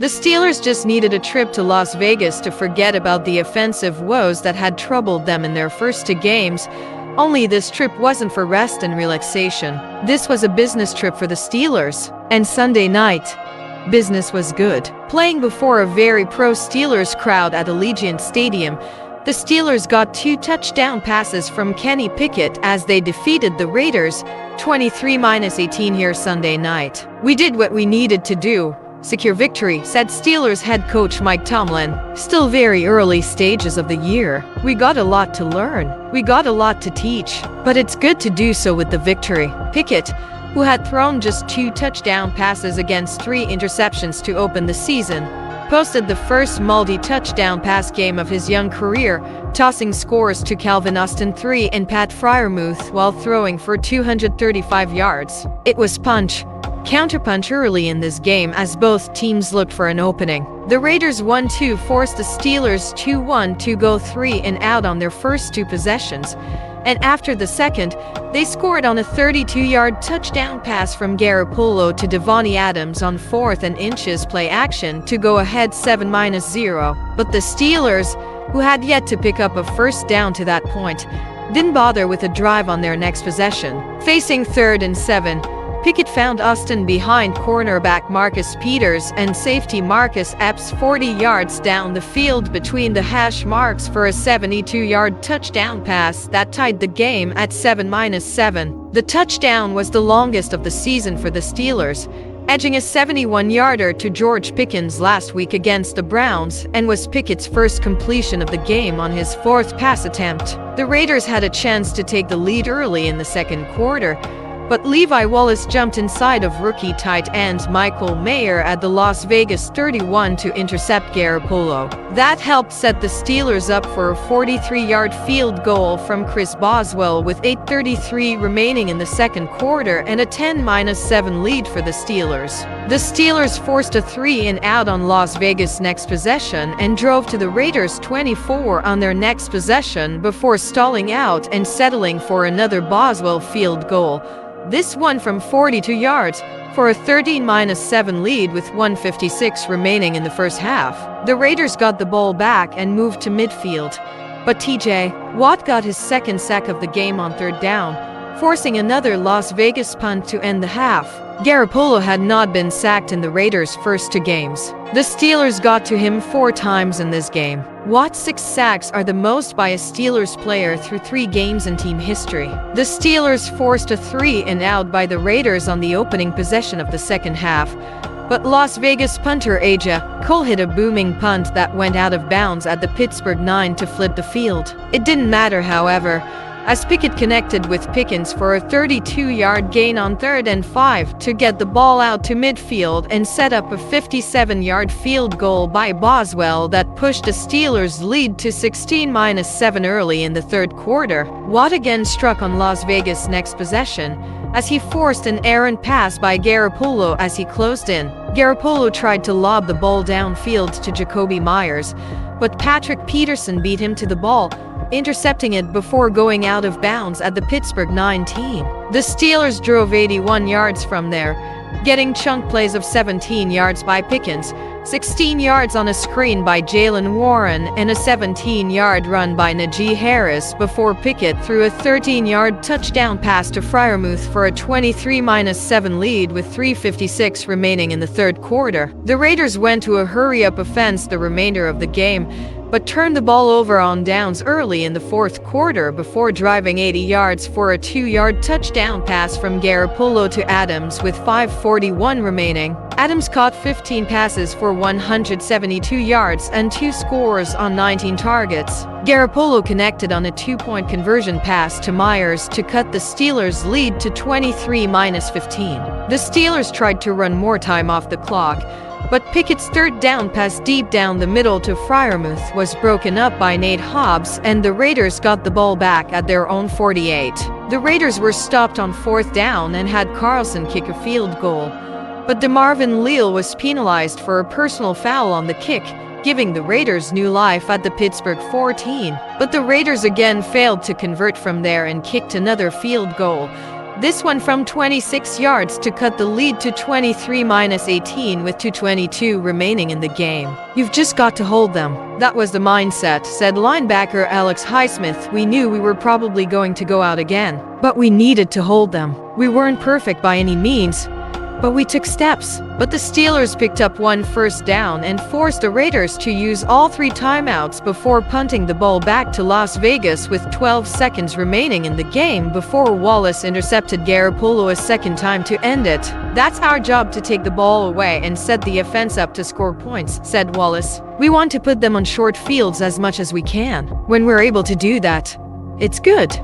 The Steelers just needed a trip to Las Vegas to forget about the offensive woes that had troubled them in their first two games. Only this trip wasn't for rest and relaxation. This was a business trip for the Steelers. And Sunday night, business was good. Playing before a very pro-Steelers crowd at Allegiant Stadium, the Steelers got 2 touchdown passes from Kenny Pickett as they defeated the Raiders 23-18 here Sunday night. "We did what we needed to do. Secure victory," said Steelers head coach Mike Tomlin. "Still very early stages of the year. We got a lot to learn. We got a lot to teach. But it's good to do so with the victory." Pickett, who had thrown just 2 touchdown passes against 3 interceptions to open the season, posted the first multi-touchdown pass game of his young career, tossing scores to Calvin Austin III and Pat Freiermuth while throwing for 235 yards. It was counterpunch early in this game as both teams looked for an opening. The Raiders 1-2 forced the Steelers 2-1 to go 3 and out on their first 2 possessions, and after the second, they scored on a 32-yard touchdown pass from Garoppolo to Davante Adams on 4th and inches play action to go ahead 7-0. But the Steelers, who had yet to pick up a first down to that point, didn't bother with a drive on their next possession. Facing 3rd and 7, Pickett found Austin behind cornerback Marcus Peters and safety Marcus Epps 40 yards down the field between the hash marks for a 72-yard touchdown pass that tied the game at 7-7. The touchdown was the longest of the season for the Steelers, edging a 71-yarder to George Pickens last week against the Browns, and was Pickett's first completion of the game on his 4th pass attempt. The Raiders had a chance to take the lead early in the second quarter, but Levi Wallace jumped inside of rookie tight end Michael Mayer at the Las Vegas 31 to intercept Garoppolo. That helped set the Steelers up for a 43-yard field goal from Chris Boswell with 8:33 remaining in the second quarter and a 10-7 lead for the Steelers. The Steelers forced a 3 and out on Las Vegas' next possession and drove to the Raiders' 24 on their next possession before stalling out and settling for another Boswell field goal, this one from 42 yards, for a 13-7 lead with 1:56 remaining in the first half. The Raiders got the ball back and moved to midfield, but TJ Watt got his second sack of the game on 3rd down, forcing another Las Vegas punt to end the half. Garoppolo had not been sacked in the Raiders' first 2 games. The Steelers got to him 4 times in this game. Watt's 6 sacks are the most by a Steelers player through 3 games in team history. The Steelers forced a 3 and out by the Raiders on the opening possession of the second half, but Las Vegas punter AJ Cole hit a booming punt that went out of bounds at the Pittsburgh 9 to flip the field. It didn't matter, however, as Pickett connected with Pickens for a 32-yard gain on 3rd and 5 to get the ball out to midfield and set up a 57-yard field goal by Boswell that pushed the Steelers' lead to 16-7 early in the 3rd quarter. Watt again struck on Las Vegas' next possession as he forced an errant pass by Garoppolo as he closed in. Garoppolo tried to lob the ball downfield to Jakobi Meyers, but Patrick Peterson beat him to the ball, intercepting it before going out of bounds at the Pittsburgh 9 team. The Steelers drove 81 yards from there, getting chunk plays of 17 yards by Pickens, 16 yards on a screen by Jaylen Warren, and a 17-yard run by Najee Harris before Pickett threw a 13-yard touchdown pass to Freiermuth for a 23-7 lead with 3:56 remaining in the 3rd quarter. The Raiders went to a hurry-up offense the remainder of the game, but turned the ball over on downs early in the 4th quarter before driving 80 yards for a 2-yard touchdown pass from Garoppolo to Adams with 5:41 remaining. Adams caught 15 passes for 172 yards and 2 scores on 19 targets. Garoppolo connected on a 2-point conversion pass to Meyers to cut the Steelers' lead to 23-15. The Steelers tried to run more time off the clock, but Pickett's 3rd down pass deep down the middle to Freiermuth was broken up by Nate Hobbs, and the Raiders got the ball back at their own 48. The Raiders were stopped on 4th down and had Carlson kick a field goal, but DeMarvin Leal was penalized for a personal foul on the kick, giving the Raiders new life at the Pittsburgh 14. But the Raiders again failed to convert from there and kicked another field goal, This one from 26 yards to cut the lead to 23-18 with 2:22 remaining in the game. You've just got to hold them. That was the mindset, said linebacker Alex Highsmith. We knew we were probably going to go out again, but we needed to hold them. We weren't perfect by any means, but we took steps. But the Steelers picked up one first down and forced the Raiders to use all 3 timeouts before punting the ball back to Las Vegas with 12 seconds remaining in the game before Wallace intercepted Garoppolo a second time to end it. That's our job, to take the ball away and set the offense up to score points, said Wallace. We want to put them on short fields as much as we can. When we're able to do that, it's good.